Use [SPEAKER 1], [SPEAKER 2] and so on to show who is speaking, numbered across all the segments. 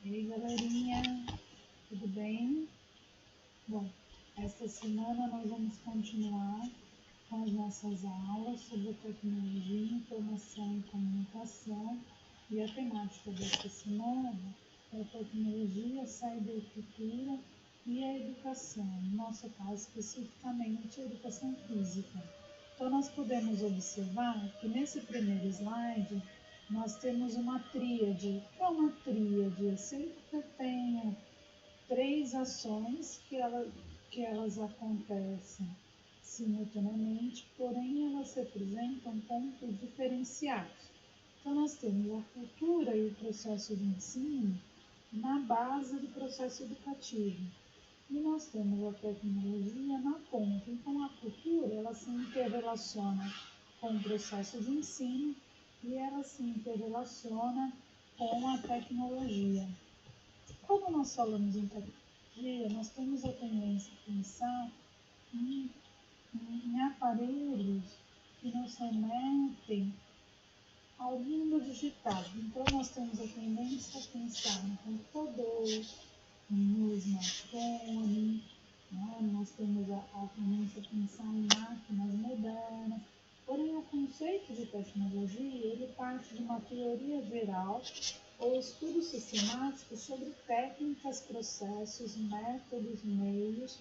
[SPEAKER 1] E aí, galerinha, tudo bem? Bom, esta semana nós vamos continuar com as nossas aulas sobre tecnologia, informação e comunicação. E a temática desta semana é a tecnologia, cybercultura e a educação, no nosso caso especificamente a educação física. Então nós podemos observar que nesse primeiro slide nós temos uma tríade. O que é uma tríade? Sempre tem três ações que elas acontecem simultaneamente, porém elas representam pontos diferenciados. Então nós temos a cultura e o processo de ensino na base do processo educativo. E nós temos a tecnologia na ponta. Então, a cultura, ela se interrelaciona com o processo de ensino e ela se interrelaciona com a tecnologia. Quando nós falamos em tecnologia, nós temos a tendência a pensar em aparelhos que nos remetem ao mundo digital. Então, nós temos a tendência a pensar no computador, no smartphone, né? Nós temos a tendência a pensar em máquinas modernas. Porém, o conceito de tecnologia ele parte de uma teoria geral ou estudo sistemático sobre técnicas, processos, métodos, meios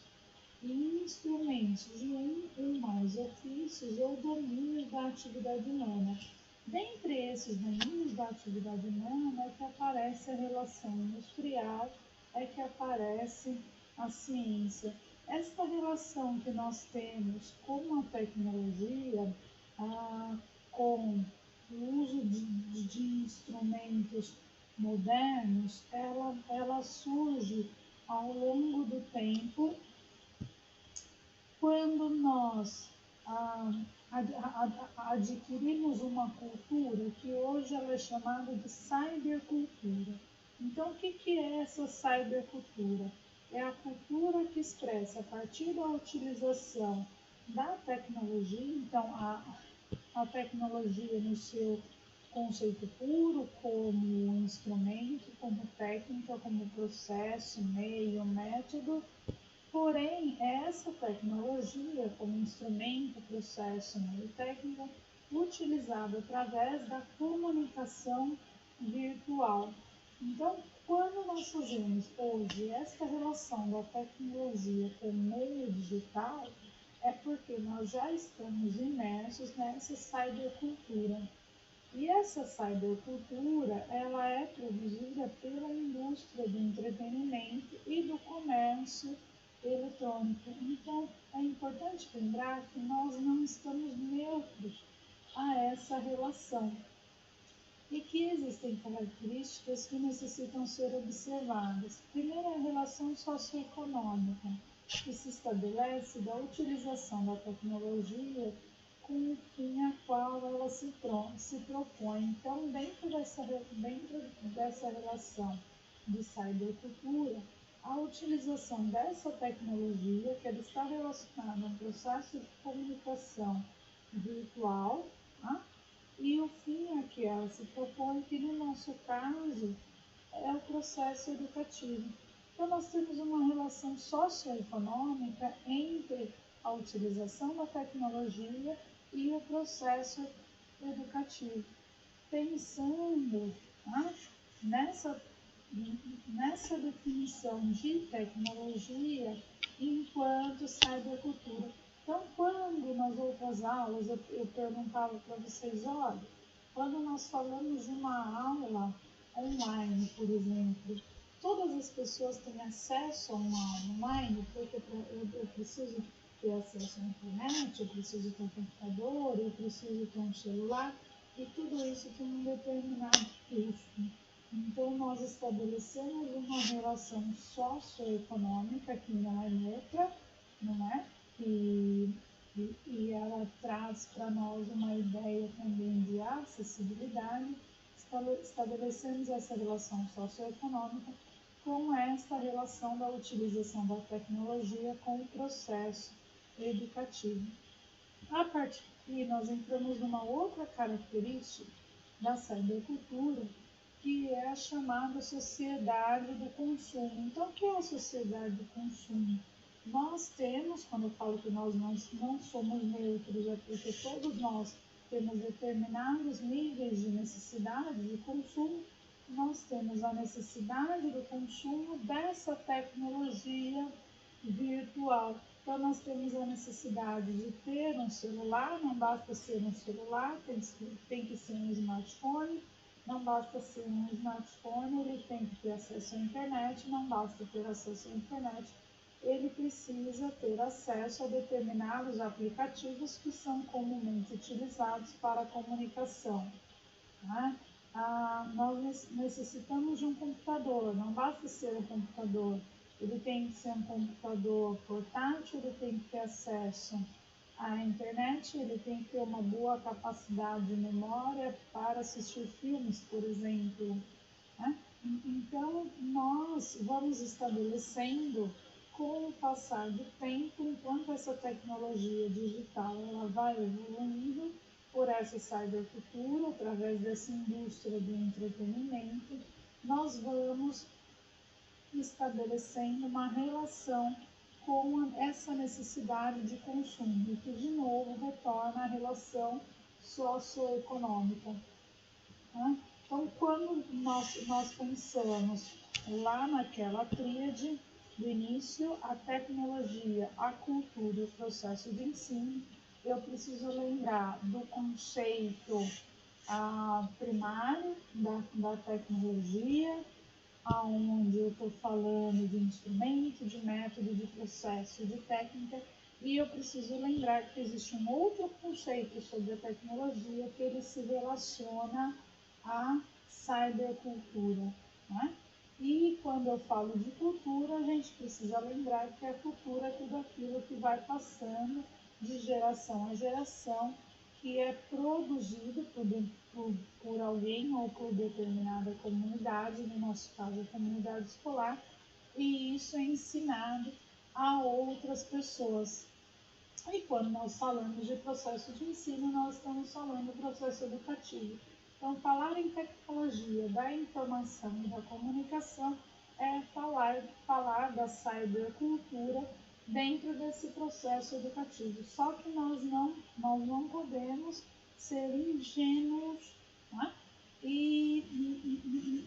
[SPEAKER 1] e instrumentos de um ou mais ofícios ou domínios da atividade humana. Dentre esses domínios da atividade humana é que aparece a relação industrial, é que aparece a ciência. Esta relação que nós temos com a tecnologia, com o uso de instrumentos modernos, ela surge ao longo do tempo quando nós adquirimos uma cultura que hoje ela é chamada de cybercultura. Então, o que é essa cybercultura? É a cultura que expressa, a partir da utilização da tecnologia, então a tecnologia no seu conceito puro, como instrumento, como técnica, como processo, meio, método. Porém, essa tecnologia, como instrumento, processo, meio técnica, utilizada através da comunicação virtual. Então, quando nós fazemos hoje essa relação da tecnologia com o meio digital, é porque nós já estamos imersos nessa cybercultura. E essa cybercultura, ela é produzida pela indústria do entretenimento e do comércio eletrônico. Então, é importante lembrar que nós não estamos neutros a essa relação e que existem características que necessitam ser observadas. Primeiro, a relação socioeconômica, que se estabelece da utilização da tecnologia com o fim a qual ela se propõe. Então, dentro dessa relação de cybercultura, a utilização dessa tecnologia, que ela está relacionada a um processo de comunicação virtual, tá? E o fim a que ela se propõe, que no nosso caso é o processo educativo. Então, nós temos uma relação socioeconômica entre a utilização da tecnologia e o processo educativo. Pensando nessa definição de tecnologia enquanto cybercultura. Então, quando nas outras aulas eu perguntava para vocês, olha, quando nós falamos de uma aula online, por exemplo, todas as pessoas têm acesso a uma aula online, porque eu preciso ter acesso à internet, eu preciso ter um computador, eu preciso ter um celular, e tudo isso tem um determinado custo. Então, nós estabelecemos uma relação socioeconômica que não é neutra, não é? E ela traz para nós uma ideia também de acessibilidade. Estabelecemos essa relação socioeconômica com esta relação da utilização da tecnologia com o processo educativo. A partir daí, nós entramos numa outra característica da cybercultura, que é a chamada sociedade do consumo. Então, o que é a sociedade do consumo? Nós temos, quando eu falo que nós não somos neutros, é porque todos nós temos determinados níveis de necessidade de consumo. Nós temos a necessidade do consumo dessa tecnologia virtual. Então, nós temos a necessidade de ter um celular, não basta ser um celular, tem que ser um smartphone. Não basta ser um smartphone, ele tem que ter acesso à internet, não basta ter acesso à internet, ele precisa ter acesso a determinados aplicativos que são comumente utilizados para a comunicação. Né? Nós necessitamos de um computador, não basta ser um computador, ele tem que ser um computador portátil, ele tem que ter acesso à internet, ele tem que ter uma boa capacidade de memória para assistir filmes, por exemplo. Né? Então, nós vamos estabelecendo, com o passar do tempo, enquanto essa tecnologia digital ela vai evoluindo por essa cybercultura, através dessa indústria do entretenimento, nós vamos estabelecendo uma relação com essa necessidade de consumo, que de novo retorna à relação socioeconômica. Né? Então, quando nós pensamos lá naquela tríade do início, a tecnologia, a cultura e o processo de ensino, eu preciso lembrar do conceito primário da tecnologia, onde eu estou falando de instrumento, de método, de processo, de técnica, e eu preciso lembrar que existe um outro conceito sobre a tecnologia que ele se relaciona à cybercultura. Né? E quando eu falo de cultura, a gente precisa lembrar que a cultura é tudo aquilo que vai passando de geração a geração, que é produzido por alguém ou por determinada comunidade, no nosso caso a comunidade escolar, e isso é ensinado a outras pessoas. E quando nós falamos de processo de ensino, nós estamos falando do processo educativo. Então, falar em tecnologia da informação e da comunicação é falar da cybercultura dentro desse processo educativo. Só que nós não podemos ser ingênuos, né? E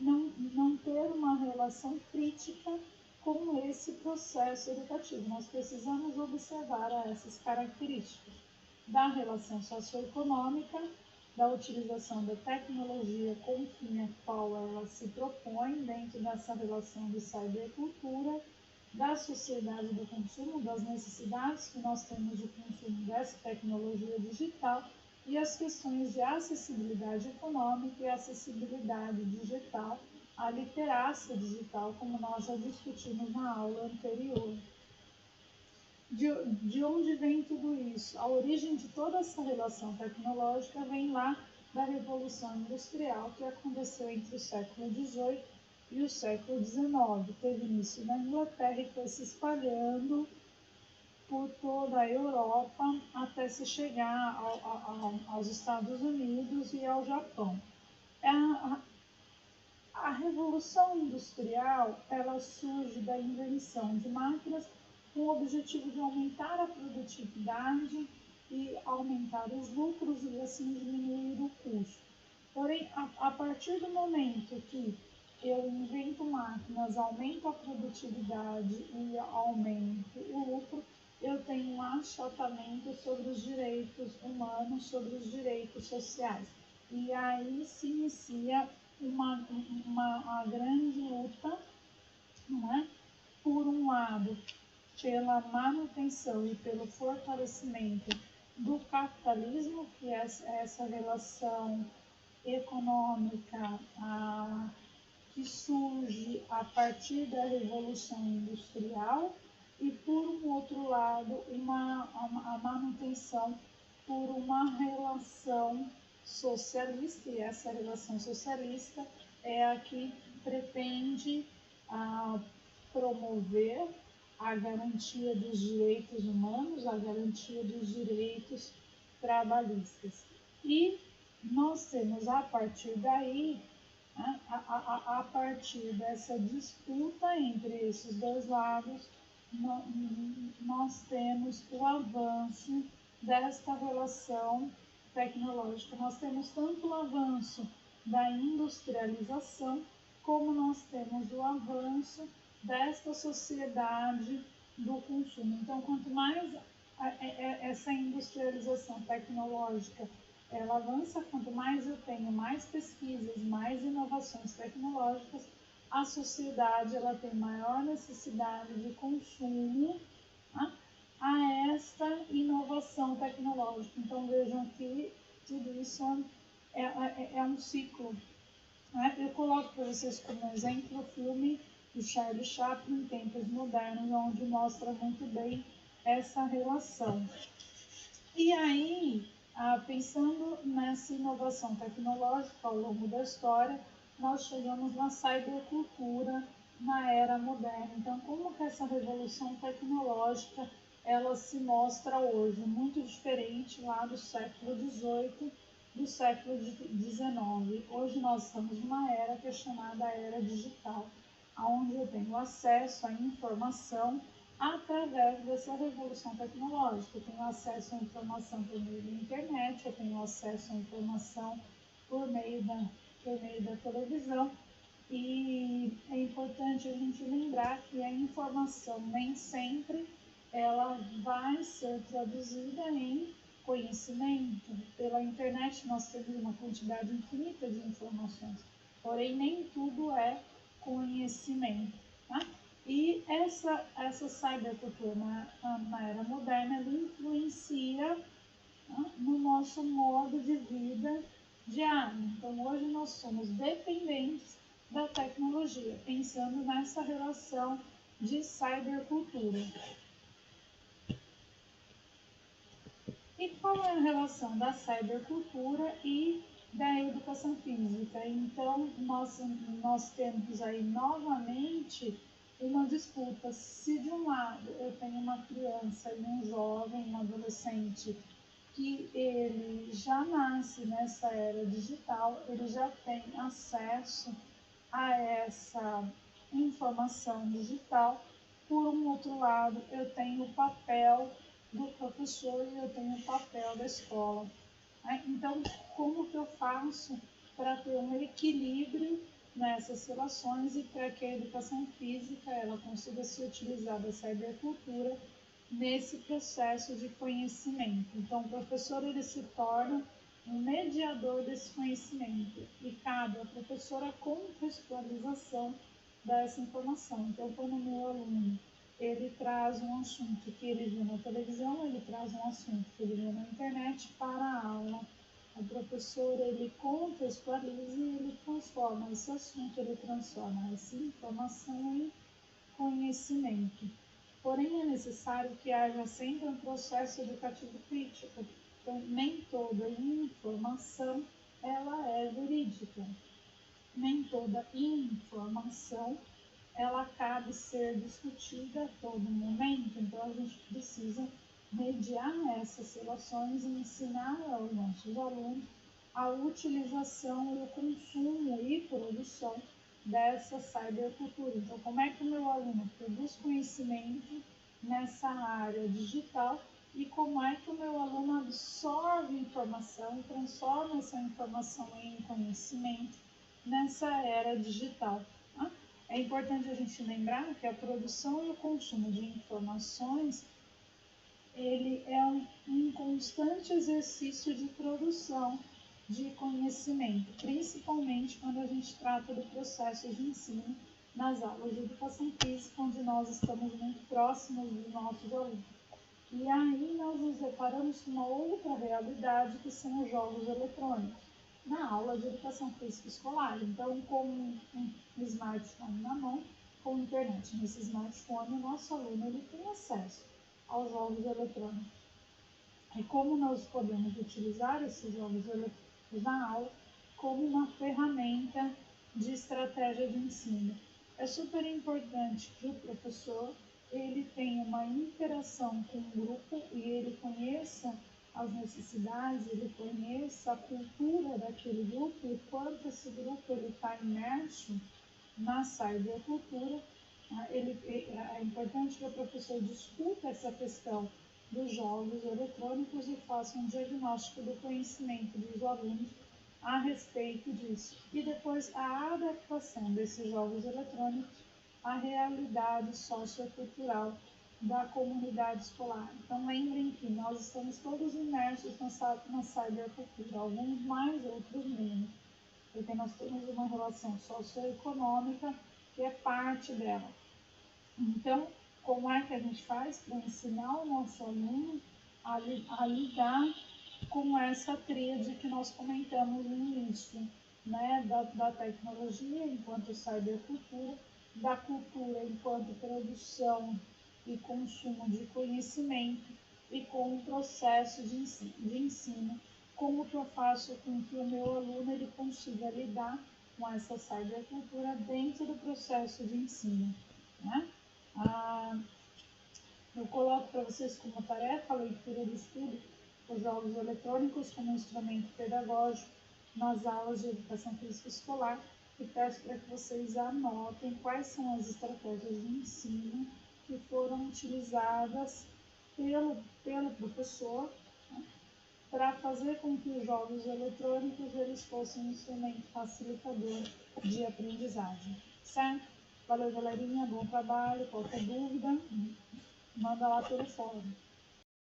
[SPEAKER 1] não ter uma relação crítica com esse processo educativo. Nós precisamos observar essas características da relação socioeconômica, da utilização da tecnologia com o fim a qual ela se propõe dentro dessa relação de cybercultura, da sociedade do consumo, das necessidades que nós temos de consumo dessa tecnologia digital e as questões de acessibilidade econômica e acessibilidade digital, a literácia digital, como nós já discutimos na aula anterior. De onde vem tudo isso? A origem de toda essa relação tecnológica vem lá da Revolução Industrial, que aconteceu entre o século XVIII e o século XIX. Teve início na Inglaterra e foi se espalhando por toda a Europa até se chegar aos Estados Unidos e ao Japão. A Revolução Industrial ela surge da invenção de máquinas com o objetivo de aumentar a produtividade e aumentar os lucros e assim diminuir o custo. Porém, a partir do momento que eu invento máquinas, aumento a produtividade e aumento o lucro, eu tenho um achatamento sobre os direitos humanos, sobre os direitos sociais. E aí se inicia uma grande luta, não é? Por um lado, pela manutenção e pelo fortalecimento do capitalismo, que é essa relação econômica que surge a partir da Revolução Industrial, e por um outro lado, a manutenção por uma relação socialista, e essa relação socialista é a que pretende promover a garantia dos direitos humanos, a garantia dos direitos trabalhistas. E nós temos, a partir daí, né? A partir dessa disputa entre esses dois lados, nós temos o avanço desta relação tecnológica. Nós temos tanto o avanço da industrialização, como nós temos o avanço desta sociedade do consumo. Então, quanto mais essa industrialização tecnológica ela avança, quanto mais eu tenho mais pesquisas, mais inovações tecnológicas, a sociedade ela tem maior necessidade de consumo, tá, a esta inovação tecnológica. Então vejam que tudo isso é um ciclo, né? Eu coloco para vocês como exemplo o filme do Charlie Chaplin, Tempos Modernos, onde mostra muito bem essa relação. E aí, pensando nessa inovação tecnológica ao longo da história, nós chegamos na cybercultura na era moderna. Então, como que essa revolução tecnológica ela se mostra hoje? Muito diferente lá do século XVIII, do século XIX. Hoje nós estamos numa era que é chamada era digital, onde eu tenho acesso à informação através dessa revolução tecnológica. Eu tenho acesso à informação por meio da internet, eu tenho acesso à informação por meio da televisão, e é importante a gente lembrar que a informação nem sempre ela vai ser traduzida em conhecimento. Pela internet nós temos uma quantidade infinita de informações, porém nem tudo é conhecimento, tá? E essa cybercultura na era moderna ela influencia, tá, no nosso modo de vida diário. Então hoje nós somos dependentes da tecnologia, pensando nessa relação de cybercultura. E qual é a relação da cybercultura e da educação física? Então, nós temos aí novamente uma disputa. Se de um lado eu tenho uma criança e um jovem, um adolescente, que ele já nasce nessa era digital, ele já tem acesso a essa informação digital. Por um outro lado, eu tenho o papel do professor e eu tenho o papel da escola. Então, como que eu faço para ter um equilíbrio nessas relações e para que a educação física ela consiga se utilizar da cybercultura nesse processo de conhecimento? Então, o professor ele se torna um mediador desse conhecimento e cabe ao professor a contextualização dessa informação. Então, quando o meu aluno ele traz um assunto que ele viu na televisão, ele traz um assunto que ele viu na internet para a aula. O professor ele contextualiza e ele transforma esse assunto, ele transforma essa informação em conhecimento. Porém, é necessário que haja sempre um processo educativo crítico. Então, nem toda informação ela é verídica. Nem toda informação ela cabe ser discutida a todo momento. Então, a gente precisa mediar essas relações e ensinar aos nossos alunos a utilização e o consumo e produção dessa cybercultura. Então, como é que o meu aluno produz conhecimento nessa área digital e como é que o meu aluno absorve informação e transforma essa informação em conhecimento nessa era digital. Tá? É importante a gente lembrar que a produção e o consumo de informações ele é um constante exercício de produção de conhecimento, principalmente quando a gente trata do processo de ensino nas aulas de educação física, onde nós estamos muito próximos dos nossos alunos. E aí nós nos deparamos com uma outra realidade, que são os jogos eletrônicos, na aula de educação física escolar. Então, com um smartphone na mão, com internet nesse smartphone, o nosso aluno ele tem acesso aos jogos eletrônicos. E como nós podemos utilizar esses jogos eletrônicos na aula como uma ferramenta de estratégia de ensino? É super importante que o professor ele tenha uma interação com o grupo e ele conheça as necessidades, ele conheça a cultura daquele grupo e quanto esse grupo está imerso na cybercultura. É importante que o professor discuta essa questão dos jogos eletrônicos e faça um diagnóstico do conhecimento dos alunos a respeito disso. E depois a adaptação desses jogos eletrônicos à realidade sociocultural da comunidade escolar. Então lembrem que nós estamos todos imersos na cybercultura, alguns mais, outros menos, porque nós temos uma relação socioeconômica que é parte dela. Então, como é que a gente faz para ensinar o nosso aluno a lidar com essa tríade que nós comentamos no início, né? Da tecnologia enquanto cybercultura, da cultura enquanto produção e consumo de conhecimento e com o processo de ensino. Como que eu faço com que o meu aluno ele consiga lidar com essa cybercultura dentro do processo de ensino, né? Eu coloco para vocês como tarefa a leitura de estudo os jogos eletrônicos como instrumento pedagógico nas aulas de educação física escolar e peço para que vocês anotem quais são as estratégias de ensino que foram utilizadas pelo professor, né, para fazer com que os jogos eletrônicos eles fossem um instrumento facilitador de aprendizagem, certo? Valeu, galerinha, bom trabalho, qualquer dúvida, manda lá pelo fórum.